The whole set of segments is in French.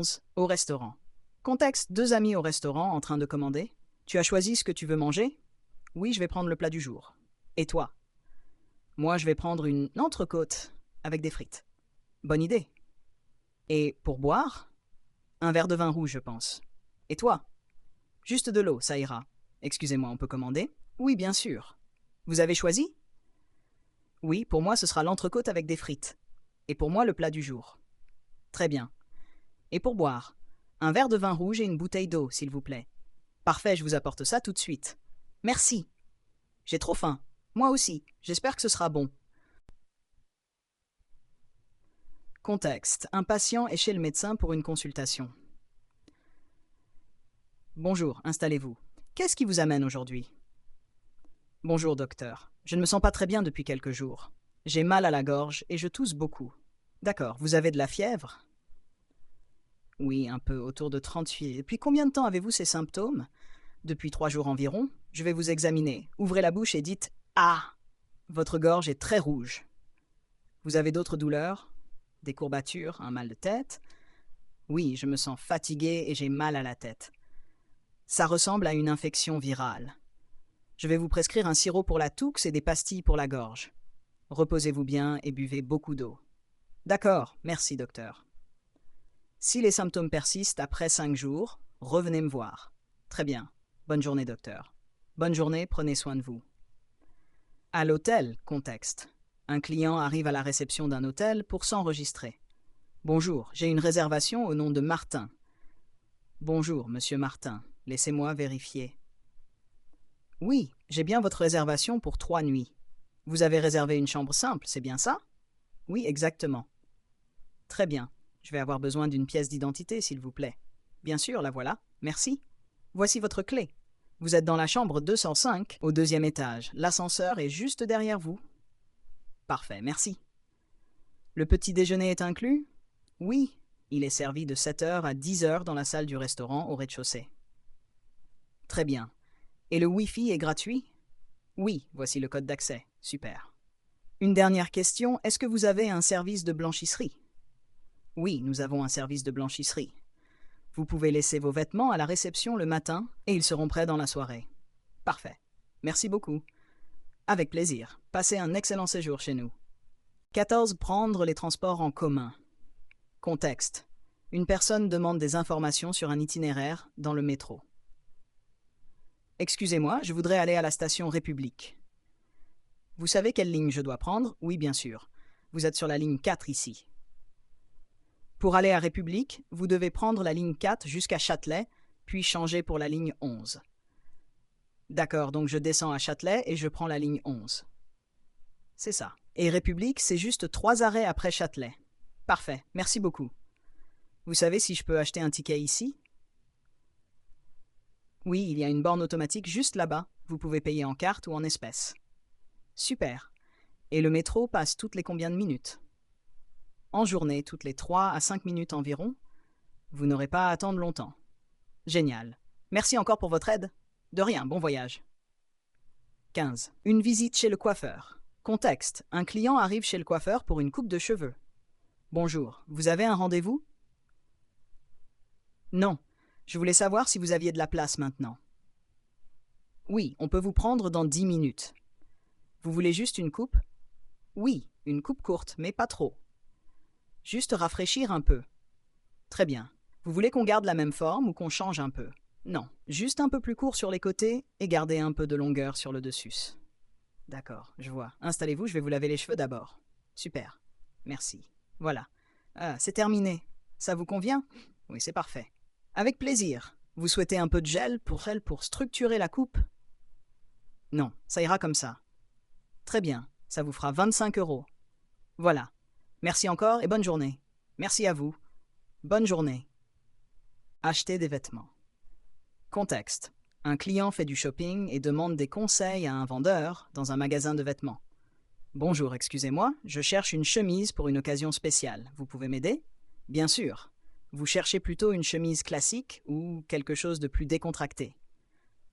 11, au restaurant. Contexte, 2 amis au restaurant en train de commander. Tu as choisi ce que tu veux manger? Oui, je vais prendre le plat du jour. Et toi? Moi, je vais prendre une entrecôte avec des frites. Bonne idée. Et pour boire? Un verre de vin rouge, je pense. Et toi? Juste de l'eau, ça ira. Excusez-moi, on peut commander? Oui, bien sûr. Vous avez choisi? Oui, pour moi, ce sera l'entrecôte avec des frites. Et pour moi, le plat du jour. Très bien. Et pour boire? Un verre de vin rouge et une bouteille d'eau, s'il vous plaît. Parfait, je vous apporte ça tout de suite. Merci. J'ai trop faim. Moi aussi. J'espère que ce sera bon. Contexte. Un patient est chez le médecin pour une consultation. Bonjour, installez-vous. Qu'est-ce qui vous amène aujourd'hui? Bonjour, docteur. Je ne me sens pas très bien depuis quelques jours. J'ai mal à la gorge et je tousse beaucoup. D'accord, vous avez de la fièvre? Oui, un peu, autour de 38. Depuis combien de temps avez-vous ces symptômes? Depuis 3 jours environ. Je vais vous examiner. Ouvrez la bouche et dites « Ah !» Votre gorge est très rouge. Vous avez d'autres douleurs? Des courbatures, un mal de tête? Oui, je me sens fatigué et j'ai mal à la tête. Ça ressemble à une infection virale. Je vais vous prescrire un sirop pour la toux et des pastilles pour la gorge. Reposez-vous bien et buvez beaucoup d'eau. D'accord, merci docteur. Si les symptômes persistent après 5 jours, revenez me voir. Très bien. Bonne journée docteur. Bonne journée, prenez soin de vous. À l'hôtel, contexte. Un client arrive à la réception d'un hôtel pour s'enregistrer. Bonjour, j'ai une réservation au nom de Martin. Bonjour, monsieur Martin. Laissez-moi vérifier. Oui, j'ai bien votre réservation pour 3 nuits. Vous avez réservé une chambre simple, c'est bien ça? Oui, exactement. Très bien. Je vais avoir besoin d'une pièce d'identité, s'il vous plaît. Bien sûr, la voilà. Merci. Voici votre clé. Vous êtes dans la chambre 205, au 2e étage. L'ascenseur est juste derrière vous. Parfait, merci. Le petit déjeuner est inclus? Oui, il est servi de 7 h à 10 h dans la salle du restaurant au rez-de-chaussée. Très bien. Et le Wi-Fi est gratuit? Oui, voici le code d'accès. Super. Une dernière question, est-ce que vous avez un service de blanchisserie? Oui, nous avons un service de blanchisserie. Vous pouvez laisser vos vêtements à la réception le matin et ils seront prêts dans la soirée. Parfait. Merci beaucoup. Avec plaisir. Passez un excellent séjour chez nous. 14. Prendre les transports en commun. Contexte. Une personne demande des informations sur un itinéraire dans le métro. Excusez-moi, je voudrais aller à la station République. Vous savez quelle ligne je dois prendre? Oui, bien sûr. Vous êtes sur la ligne 4 ici. Pour aller à République, vous devez prendre la ligne 4 jusqu'à Châtelet, puis changer pour la ligne 11. D'accord, donc je descends à Châtelet et je prends la ligne 11. C'est ça. Et République, c'est juste 3 arrêts après Châtelet. Parfait, merci beaucoup. Vous savez si je peux acheter un ticket ici? Oui, il y a une borne automatique juste là-bas. Vous pouvez payer en carte ou en espèces. Super. Et le métro passe toutes les combien de minutes? En journée, toutes les 3 à 5 minutes environ. Vous n'aurez pas à attendre longtemps. Génial. Merci encore pour votre aide. De rien, bon voyage. 15. Une visite chez le coiffeur. Contexte. Un client arrive chez le coiffeur pour une coupe de cheveux. Bonjour, vous avez un rendez-vous? Non. Je voulais savoir si vous aviez de la place maintenant. Oui, on peut vous prendre dans 10 minutes. Vous voulez juste une coupe? Oui, une coupe courte, mais pas trop. Juste rafraîchir un peu. Très bien. Vous voulez qu'on garde la même forme ou qu'on change un peu? Non, juste un peu plus court sur les côtés et garder un peu de longueur sur le dessus. D'accord, je vois. Installez-vous, je vais vous laver les cheveux d'abord. Super. Merci. Voilà. Ah, c'est terminé. Ça vous convient? Oui, c'est parfait. Avec plaisir. Vous souhaitez un peu de gel pour structurer la coupe? Non, ça ira comme ça. Très bien, ça vous fera 25 €. Voilà. Merci encore et bonne journée. Merci à vous. Bonne journée. Acheter des vêtements. Contexte. Un client fait du shopping et demande des conseils à un vendeur dans un magasin de vêtements. Bonjour, excusez-moi, je cherche une chemise pour une occasion spéciale. Vous pouvez m'aider? Bien sûr. Vous cherchez plutôt une chemise classique ou quelque chose de plus décontracté?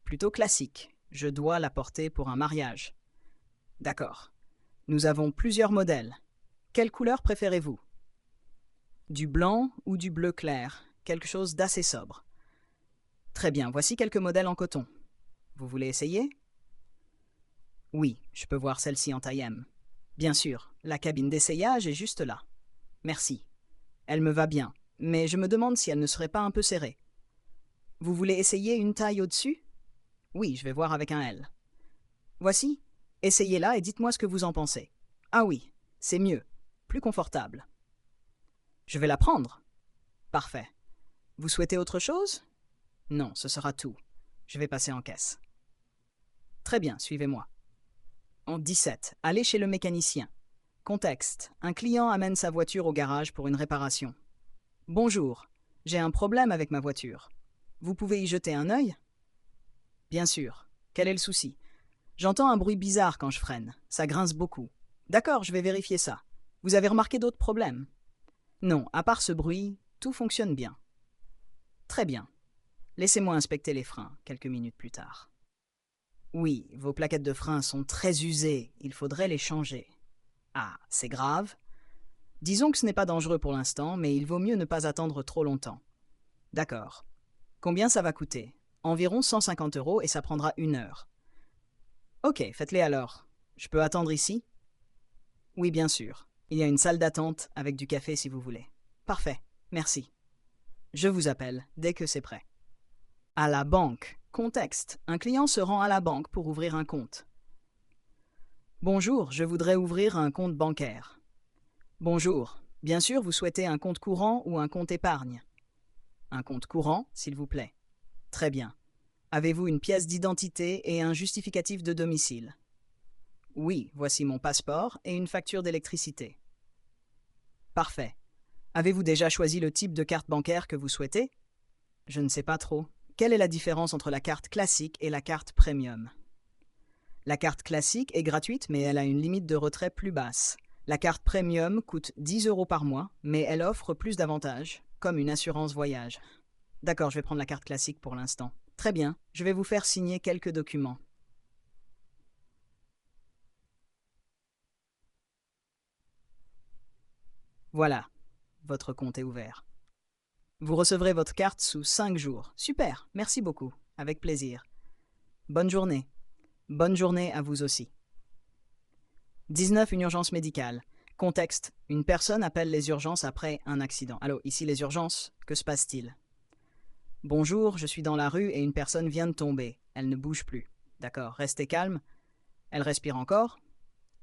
Plutôt classique. Je dois la porter pour un mariage. D'accord. Nous avons plusieurs modèles. Quelle couleur préférez-vous? Du blanc ou du bleu clair? quelque chose d'assez sobre. Très bien, voici quelques modèles en coton. Vous voulez essayer? Oui, je peux voir celle-ci en taille M. Bien sûr, la cabine d'essayage est juste là. Merci. Elle me va bien, mais je me demande si elle ne serait pas un peu serrée. Vous voulez essayer une taille au-dessus? Oui, je vais voir avec un L. Voici, essayez-la et dites-moi ce que vous en pensez. Ah oui, c'est mieux, plus confortable. Je vais la prendre. Parfait. Vous souhaitez autre chose? Non, ce sera tout. Je vais passer en caisse. Très bien, suivez-moi. En 17, allez chez le mécanicien. Contexte. Un client amène sa voiture au garage pour une réparation. Bonjour, j'ai un problème avec ma voiture. Vous pouvez y jeter un œil? Bien sûr. Quel est le souci? J'entends un bruit bizarre quand je freine. Ça grince beaucoup. D'accord, je vais vérifier ça. Vous avez remarqué d'autres problèmes? Non, à part ce bruit, tout fonctionne bien. Très bien. Laissez-moi inspecter les freins quelques minutes plus tard. Oui, vos plaquettes de frein sont très usées. Il faudrait les changer. Ah, c'est grave. Disons que ce n'est pas dangereux pour l'instant, mais il vaut mieux ne pas attendre trop longtemps. D'accord. Combien ça va coûter? Environ 150 € et ça prendra 1 heure. Ok, faites-les alors. Je peux attendre ici? Oui, bien sûr. Il y a une salle d'attente avec du café si vous voulez. Parfait, merci. Je vous appelle dès que c'est prêt. À la banque. Contexte. Un client se rend à la banque pour ouvrir un compte. Bonjour, je voudrais ouvrir un compte bancaire. Bonjour. Bien sûr, vous souhaitez un compte courant ou un compte épargne? Un compte courant, s'il vous plaît. Très bien. Avez-vous une pièce d'identité et un justificatif de domicile? Oui, voici mon passeport et une facture d'électricité. Parfait. Avez-vous déjà choisi le type de carte bancaire que vous souhaitez? Je ne sais pas trop. Quelle est la différence entre la carte classique et la carte premium? La carte classique est gratuite, mais elle a une limite de retrait plus basse. La carte premium coûte 10 € par mois, mais elle offre plus d'avantages, comme une assurance voyage. D'accord, je vais prendre la carte classique pour l'instant. Très bien, je vais vous faire signer quelques documents. Voilà, votre compte est ouvert. Vous recevrez votre carte sous 5 jours. Super, merci beaucoup. Avec plaisir. Bonne journée. Bonne journée à vous aussi. 19. Une urgence médicale. Contexte. Une personne appelle les urgences après un accident. Allô, ici les urgences, que se passe-t-il? Bonjour, je suis dans la rue et une personne vient de tomber. Elle ne bouge plus. D'accord, restez calme. Elle respire encore?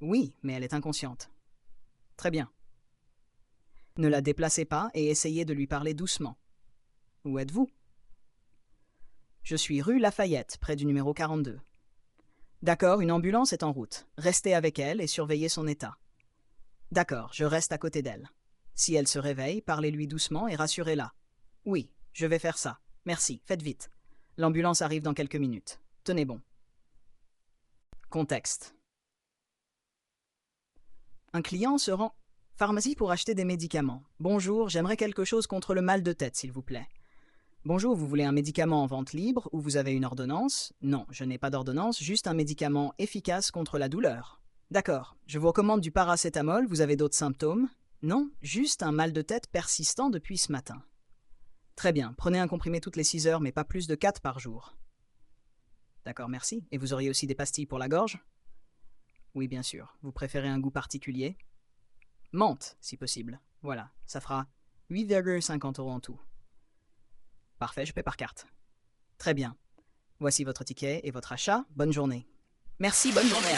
Oui, mais elle est inconsciente. Très bien. Ne la déplacez pas et essayez de lui parler doucement. Où êtes-vous? Je suis rue Lafayette, près du numéro 42. D'accord, une ambulance est en route. Restez avec elle et surveillez son état. D'accord, je reste à côté d'elle. Si elle se réveille, parlez-lui doucement et rassurez-la. Oui, je vais faire ça. Merci, faites vite. L'ambulance arrive dans quelques minutes. Tenez bon. Contexte. Un client se rend pharmacie pour acheter des médicaments. Bonjour, j'aimerais quelque chose contre le mal de tête, s'il vous plaît. Bonjour, vous voulez un médicament en vente libre ou vous avez une ordonnance? Non, je n'ai pas d'ordonnance, juste un médicament efficace contre la douleur. D'accord, je vous recommande du paracétamol, vous avez d'autres symptômes? Non, juste un mal de tête persistant depuis ce matin. Très bien, prenez un comprimé toutes les 6 heures, mais pas plus de 4 par jour. D'accord, merci. Et vous auriez aussi des pastilles pour la gorge? Oui, bien sûr. Vous préférez un goût particulier? Menthe, si possible. Voilà, ça fera 8,50 € en tout. Parfait, je paie par carte. Très bien. Voici votre ticket et votre achat. Bonne journée. Merci, bonne journée.